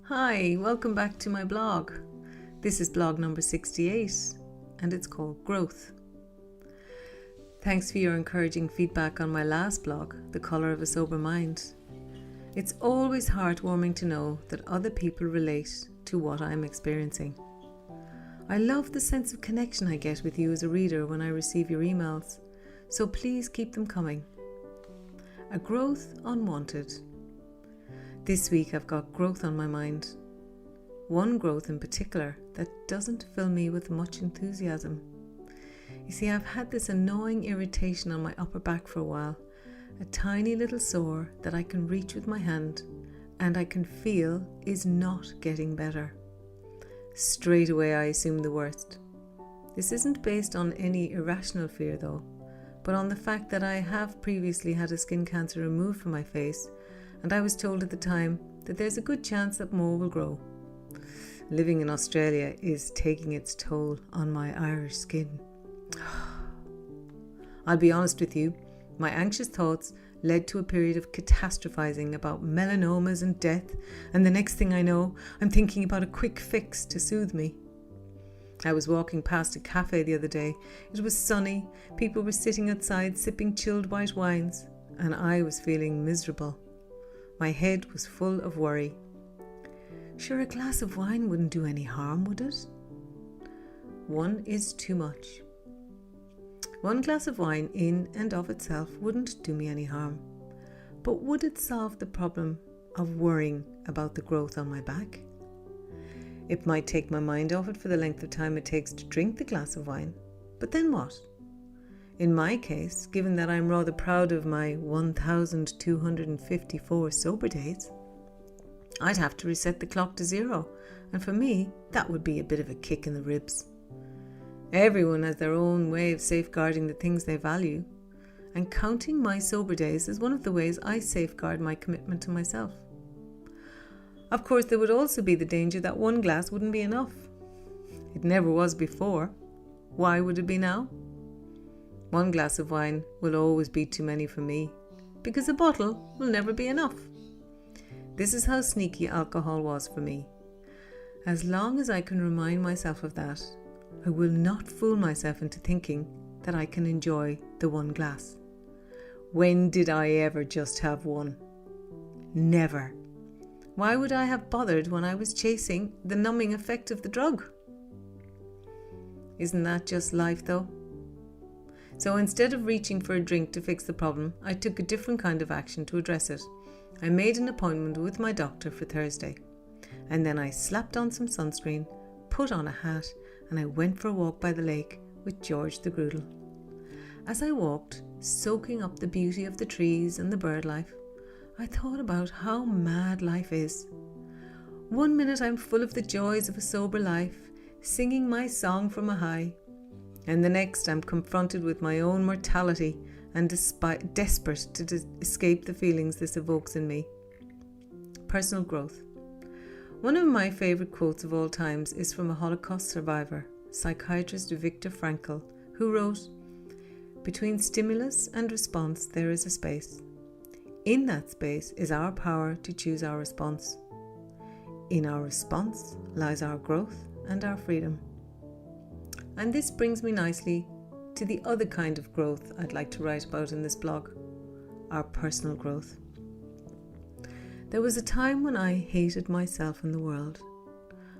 Hi, welcome back to my blog. This is blog number 68 and it's called Growth. Thanks for your encouraging feedback on my last blog, The Colour of a Sober Mind. It's always heartwarming to know that other people relate to what I'm experiencing. I love the sense of connection I get with you as a reader when I receive your emails, so please keep them coming. A growth unwanted. This week I've got growth on my mind. One growth in particular that doesn't fill me with much enthusiasm. You see, I've had this annoying irritation on my upper back for a while, a tiny little sore that I can reach with my hand and I can feel is not getting better. Straight away I assume the worst. This isn't based on any irrational fear though, but on the fact that I have previously had a skin cancer removed from my face, and I was told at the time that there's a good chance that more will grow. Living in Australia is taking its toll on my Irish skin. I'll be honest with you, my anxious thoughts led to a period of catastrophizing about melanomas and death, and the next thing I know, I'm thinking about a quick fix to soothe me. I was walking past a cafe the other day. It was sunny, people were sitting outside sipping chilled white wines, and I was feeling miserable. My head was full of worry. Sure, a glass of wine wouldn't do any harm, would it? One is too much. One glass of wine in and of itself wouldn't do me any harm. But would it solve the problem of worrying about the growth on my back? It might take my mind off it for the length of time it takes to drink the glass of wine. But then what? In my case, given that I'm rather proud of my 1,254 sober days, I'd have to reset the clock to zero, and for me, that would be a bit of a kick in the ribs. Everyone has their own way of safeguarding the things they value, and counting my sober days is one of the ways I safeguard my commitment to myself. Of course, there would also be the danger that one glass wouldn't be enough. It never was before. Why would it be now? One glass of wine will always be too many for me, because a bottle will never be enough. This is how sneaky alcohol was for me. As long as I can remind myself of that, I will not fool myself into thinking that I can enjoy the one glass. When did I ever just have one? Never. Why would I have bothered when I was chasing the numbing effect of the drug? Isn't that just life though? So instead of reaching for a drink to fix the problem, I took a different kind of action to address it. I made an appointment with my doctor for Thursday, and then I slapped on some sunscreen, put on a hat, and I went for a walk by the lake with George the Groodle. As I walked, soaking up the beauty of the trees and the bird life, I thought about how mad life is. One minute I'm full of the joys of a sober life, singing my song from a high, and the next I'm confronted with my own mortality and desperate to escape the feelings this evokes in me. Personal growth. One of my favourite quotes of all times is from a Holocaust survivor, psychiatrist Viktor Frankl, who wrote, "Between stimulus and response there is a space. In that space is our power to choose our response. In our response lies our growth and our freedom." And this brings me nicely to the other kind of growth I'd like to write about in this blog, our personal growth. There was a time when I hated myself and the world.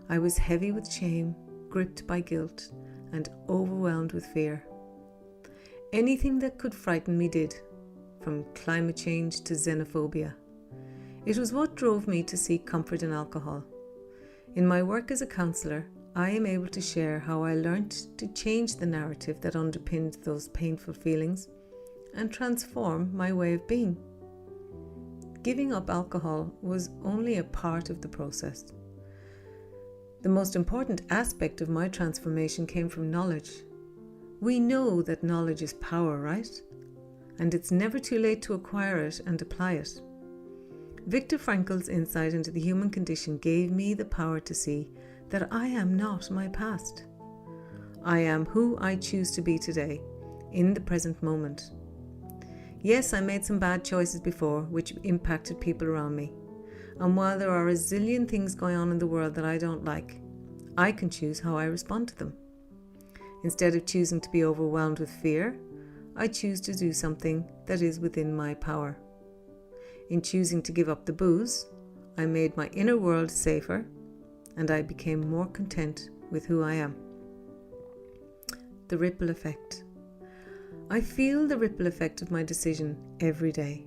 I was heavy with shame, gripped by guilt, and overwhelmed with fear. Anything that could frighten me did, from climate change to xenophobia. It was what drove me to seek comfort in alcohol. In my work as a counsellor, I am able to share how I learnt to change the narrative that underpinned those painful feelings and transform my way of being. Giving up alcohol was only a part of the process. The most important aspect of my transformation came from knowledge. We know that knowledge is power, right? And it's never too late to acquire it and apply it. Viktor Frankl's insight into the human condition gave me the power to see that I am not my past. I am who I choose to be today, in the present moment. Yes, I made some bad choices before, which impacted people around me. And while there are a zillion things going on in the world that I don't like, I can choose how I respond to them. Instead of choosing to be overwhelmed with fear, I choose to do something that is within my power. In choosing to give up the booze, I made my inner world safer, and I became more content with who I am. The ripple effect. I feel the ripple effect of my decision every day.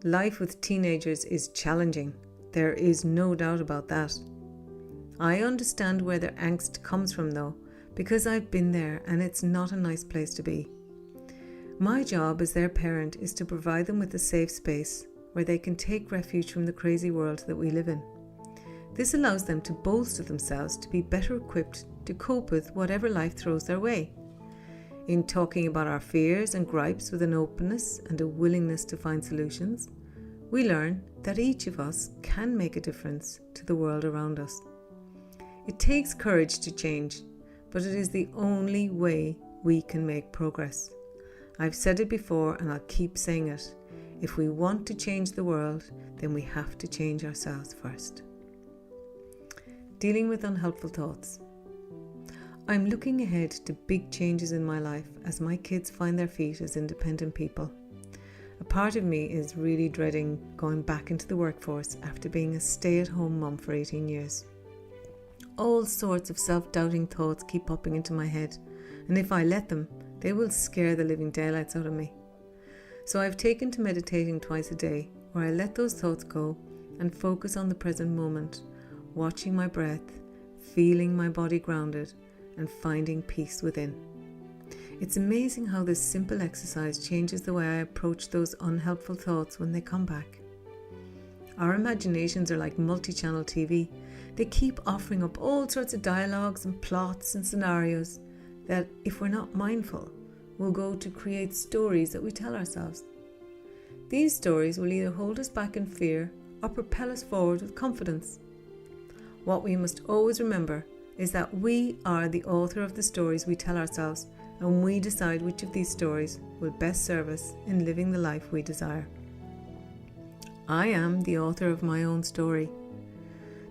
Life with teenagers is challenging. There is no doubt about that. I understand where their angst comes from though, because I've been there and it's not a nice place to be. My job as their parent is to provide them with a safe space where they can take refuge from the crazy world that we live in. This allows them to bolster themselves to be better equipped to cope with whatever life throws their way. In talking about our fears and gripes with an openness and a willingness to find solutions, we learn that each of us can make a difference to the world around us. It takes courage to change, but it is the only way we can make progress. I've said it before and I'll keep saying it. If we want to change the world, then we have to change ourselves first. Dealing with unhelpful thoughts. I'm looking ahead to big changes in my life as my kids find their feet as independent people. A part of me is really dreading going back into the workforce after being a stay-at-home mum for 18 years. All sorts of self-doubting thoughts keep popping into my head, and if I let them, they will scare the living daylights out of me. So I've taken to meditating twice a day, where I let those thoughts go and focus on the present moment, watching my breath, feeling my body grounded, and finding peace within. It's amazing how this simple exercise changes the way I approach those unhelpful thoughts when they come back. Our imaginations are like multi-channel TV. They keep offering up all sorts of dialogues and plots and scenarios that, if we're not mindful, will go to create stories that we tell ourselves. These stories will either hold us back in fear or propel us forward with confidence. What we must always remember is that we are the author of the stories we tell ourselves, and we decide which of these stories will best serve us in living the life we desire. I am the author of my own story.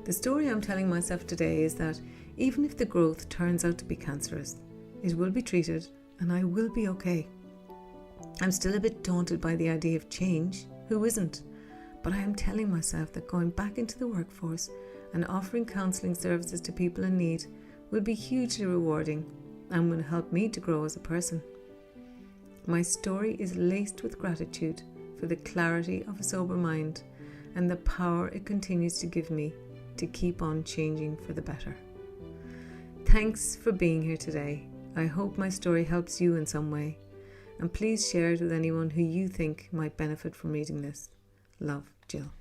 The story I'm telling myself today is that even if the growth turns out to be cancerous, it will be treated and I will be okay. I'm still a bit daunted by the idea of change. Who isn't? But I am telling myself that going back into the workforce and offering counselling services to people in need will be hugely rewarding and will help me to grow as a person. My story is laced with gratitude for the clarity of a sober mind and the power it continues to give me to keep on changing for the better. Thanks for being here today. I hope my story helps you in some way, and please share it with anyone who you think might benefit from reading this. Love, Jill.